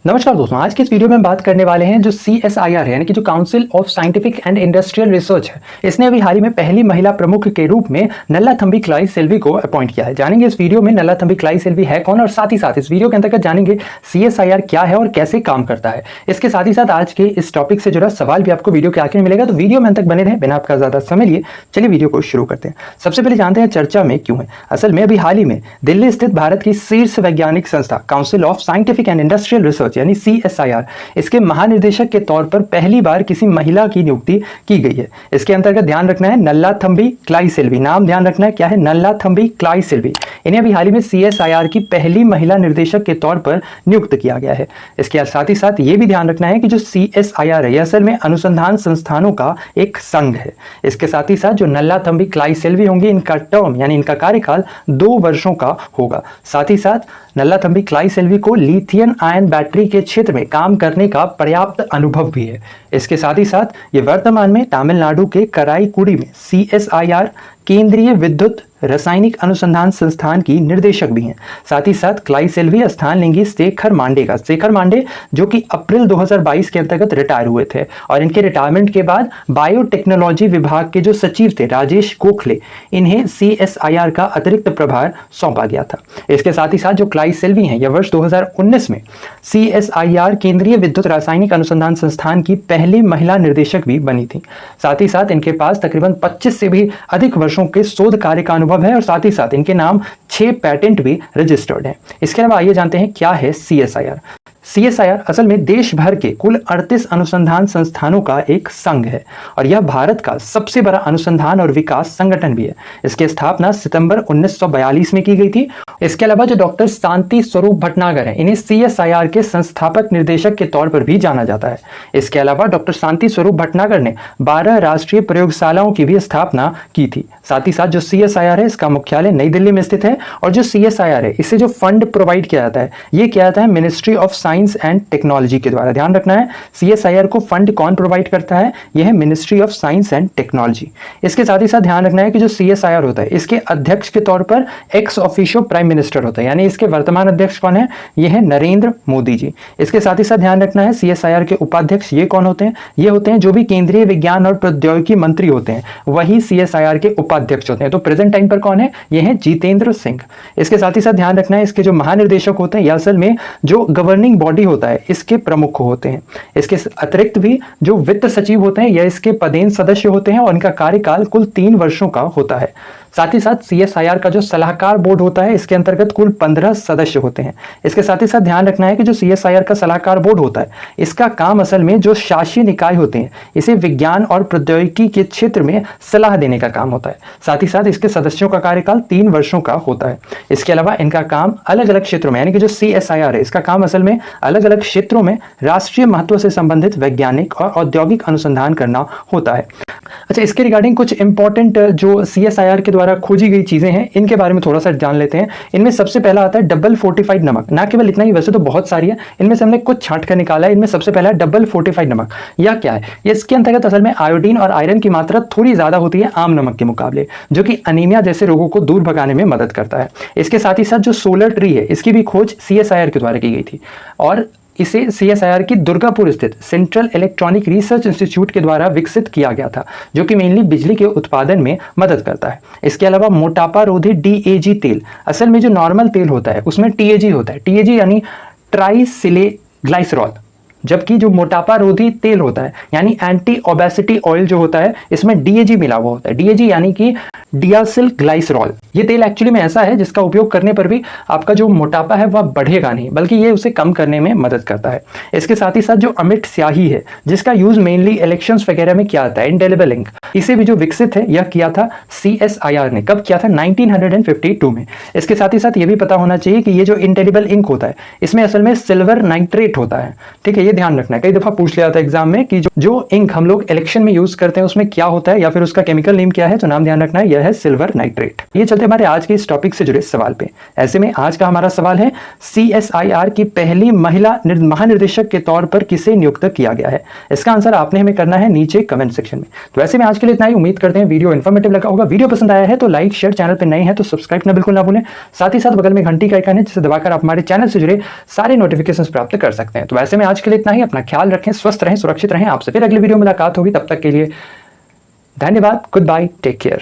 नमस्कार दोस्तों, आज के इस वीडियो में हम बात करने वाले हैं जो CSIR है, यानी कि जो council of scientific and industrial research है, इसने अभी हाल ही में पहली महिला प्रमुख के रूप में नल्लाथंबी क्लाई सेल्वी को अपॉइंट किया है। जानेंगे इस वीडियो में नल्लाथंबी क्लाई सेल्वी है कौन, और साथ ही साथ इस वीडियो के अंतर्गत जानेंगे CSIR क्या है और कैसे काम करता है। इसके साथ ही साथ आज के इस टॉपिक से जुड़ा सवाल भी आपको वीडियो के आखिर में मिलेगा, तो वीडियो में अंत तक बने रहे बिना आपका ज्यादा समय लिए। चलिए वीडियो को शुरू करते हैं। सबसे पहले जानते हैं चर्चा में क्यों है। असल में अभी हाल ही में दिल्ली स्थित भारत की शीर्ष वैज्ञानिक संस्था council of scientific and industrial research यानी CSIR इसके महानिदेशक के तौर पर पहली बार किसी महिला की नियुक्ति की गई है। इसके अंतर्गत ध्यान रखना है नल्लाथंबी क्लाई सेल्वी, नाम ध्यान रखना है क्या है, नल्लाथंबी क्लाई सेल्वी। इन्हें अभी हाल ही में CSIR की पहली महिला निर्देशक के तौर पर नियुक्त किया गया है। इसके साथ ही साथ ये भी ध्यान रखना है कि जो CSIR है यह असल में अनुसंधान संस्थानों का एक संघ है। इसके साथ ही साथ जो नल्लाथंबी क्लाई सेल्वी होंगी, इनका टर्म यानी इनका कार्यकाल 2 वर्षों का होगा। साथ ही साथ नल्लाथंबी क्लाई सेल्वी को लिथियम आयन बैटरी के क्षेत्र में काम करने का पर्याप्त अनुभव भी है। इसके साथ ही साथ ये वर्तमान में तमिलनाडु के कराईकुड़ी में CSIR केंद्रीय विद्युत रासायनिक अनुसंधान संस्थान की निर्देशक भी हैं। साथ ही साथ क्लाई सेल्वी स्थान लेंगी शेखर मांडे जो कि अप्रैल 2022 के अंतर्गत रिटायर हुए थे, और इनके रिटायरमेंट के बाद बायोटेक्नोलॉजी विभाग के जो सचिव थे राजेश गोखले, इन्हें CSIR का अतिरिक्त प्रभार सौंपा गया था। इसके साथ ही साथ जो क्लाई सेल्वी हैं यह वर्ष 2019 में CSIR केंद्रीय विद्युत रासायनिक अनुसंधान संस्थान की पहली महिला निर्देशक भी बनी थी। साथ ही साथ इनके पास तकरीबन 25 से भी अधिक वर्षों के शोध कार्य का अनुभव है, और साथ ही साथ इनके नाम 6 पैटेंट भी रजिस्टर्ड हैं। इसके अलावा आइए जानते हैं क्या है CSIR। CSIR असल में देश भर के कुल 38 अनुसंधान संस्थानों का एक संघ है, और यह भारत का सबसे बड़ा अनुसंधान और विकास संगठन भी है। इसकी स्थापना सितंबर 1942 में की गई थी। इसके अलावा जो डॉक्टर शांति स्वरूप भटनागर हैं, इन्हें CSIR के संस्थापक निर्देशक के तौर पर भी जाना जाता है। इसके अलावा डॉक्टर शांति स्वरूप भटनागर ने 12 राष्ट्रीय प्रयोगशालाओं की भी स्थापना की थी। साथ ही साथ जो CSIR है इसका मुख्यालय नई दिल्ली में स्थित है, और जो CSIR है इससे जो फंड प्रोवाइड किया जाता है ये किया जाता है ministry of science and technology के द्वारा। ध्यान रखना है CSIR को फंड कौन प्रोवाइड करता है, यह है ministry of science and technology. इसके साथ ही साथ ध्यान रखना है कि जो CSIR होता है इसके अध्यक्ष के तौर पर एक्स ऑफिशियो प्राइम मिनिस्टर होता है, यानी इसके वर्तमान अध्यक्ष कौन है, यह है नरेंद्र मोदी जी। इसके साथ ही साथ ध्यान रखना है CSIR के उपाध्यक्ष ये कौन होते हैं, ये होते हैं जो भी केंद्रीय विज्ञान और प्रौद्योगिकी मंत्री होते हैं, वही CSIR के उपाध्यक्ष होते हैं। तो प्रेजेंट टाइम पर कौन है, यह है जितेंद्र सिंह। इसके साथ ही साथ ध्यान रखना है इसके जो महानिदेशक होते हैं यह असल में जो गवर्निंग बॉडी होता है इसके प्रमुख होते हैं। इसके अतिरिक्त भी जो वित्त सचिव होते हैं यह इसके पदेन सदस्य होते हैं, और इनका कार्यकाल कुल 3 वर्षों का होता है। साथ ही साथ CSIR का जो सलाहकार बोर्ड होता है इसके अंतर्गत कुल 15 सदस्य होते हैं। इसके साथ ही साथ ध्यान रखना है कि जो CSIR का सलाहकार बोर्ड होता है इसका काम असल में जो शासी निकाय होते हैं इसे विज्ञान और प्रौद्योगिकी के क्षेत्र में सलाह देने का काम होता है। साथ ही साथ इसके सदस्यों का कार्यकाल 3 वर्षों का होता है। इसके अलावा इनका काम अलग अलग क्षेत्रों में, यानी कि जो CSIR है इसका काम असल में अलग अलग क्षेत्रों में राष्ट्रीय महत्व से संबंधित वैज्ञानिक और औद्योगिक अनुसंधान करना होता है। अच्छा, इसके रिगार्डिंग कुछ इंपॉर्टेंट जो CSIR के द्वारा खोजी गई चीजें हैं इनके बारे में थोड़ा सा जान लेते हैं। इनमें सबसे पहला आता है डबल फोर्टिफाइड नमक। ना केवल इतना ही, वैसे तो बहुत सारी है, इनमें से हमने कुछ छांट कर निकाला है। इनमें सबसे पहला है डबल फोर्टिफाइड नमक। यह क्या है, इसके अंतर्गत असल में आयोडीन और आयरन की मात्रा थोड़ी ज्यादा होती है आम नमक के मुकाबले, जो कि अनीमिया जैसे रोगों को दूर भगाने में मदद करता है। इसके साथ ही साथ जो सोलर ट्री है इसकी भी खोज CSIR के द्वारा की गई थी, और इसे CSIR की दुर्गापुर स्थित सेंट्रल इलेक्ट्रॉनिक रिसर्च इंस्टीट्यूट के द्वारा विकसित किया गया था, जो कि मेनली बिजली के उत्पादन में मदद करता है। इसके अलावा मोटापा रोधी DAG तेल, असल में जो नॉर्मल तेल होता है उसमें TAG होता है, TAG यानी ट्राइसिलेग्लाइसरॉल, जबकि जो मोटापा रोधी तेल होता है यानी एंटी ओबेसिटी ऑयल जो होता है इसमें DAG मिला हुआ होता है। DAG यानी कि डियासिल ग्लाइसरॉल। ये तेल एक्चुअली में ऐसा है जिसका उपयोग करने पर भी आपका जो मोटापा है वह बढ़ेगा नहीं, बल्कि ये उसे कम करने में मदद करता है। इसके साथ ही साथ जो अमिट स्याही है जिसका यूज मेनली इलेक्शंस वगैरह में किया जाता है, इंडेलिबल इंक, इसे भी जो विकसित है यह किया था CSIR ने। कब किया था, 1952 में। इसके साथ ही साथ ये भी पता होना चाहिए कि ये जो इंडेलिबल इंक होता है इसमें असल में सिल्वर नाइट्रेट होता है, ठीक है। ये ध्यान रखना है, कई दफा पूछ लिया जाता है एग्जाम में कि जो इंक हम लोग इलेक्शन में यूज करते हैं उसमें क्या होता है या फिर उसका केमिकल नेम क्या है, तो नाम ध्यान रखना है, यह है सिल्वर नाइट्रेट। ये चलते हमारे आज के इस टॉपिक से जुड़े सवाल पे। ऐसे में आज का हमारा सवाल है, CSIR की पहली महिला महानिर्देशक के तौर पर किसे नियुक्त किया गया है? इसका आंसर आपने हमें करना है नीचे कमेंट सेक्शन में। तो वैसे में आज के लिए इतना ही। उम्मीद करते हैं वीडियो इन्फॉर्मेटिव लगा होगा। वीडियो पसंद आया है तो लाइक शेयर, चैनल पर नए हैं तो सब्सक्राइब करना बिल्कुल ना भूलें। साथ ही साथ बगल में घंटी का आइकन है जिसे दबाकर आप हमारे चैनल से जुड़े सारे नोटिफिकेशंस प्राप्त कर सकते हैं। तो वैसे में आज के लिए इतना ही। अपना ख्याल रखें, स्वस्थ रहें, सुरक्षित रहें। आपसे फिर अगली वीडियो में मुलाकात होगी, तब तक के लिए धन्यवाद। Goodbye, take care.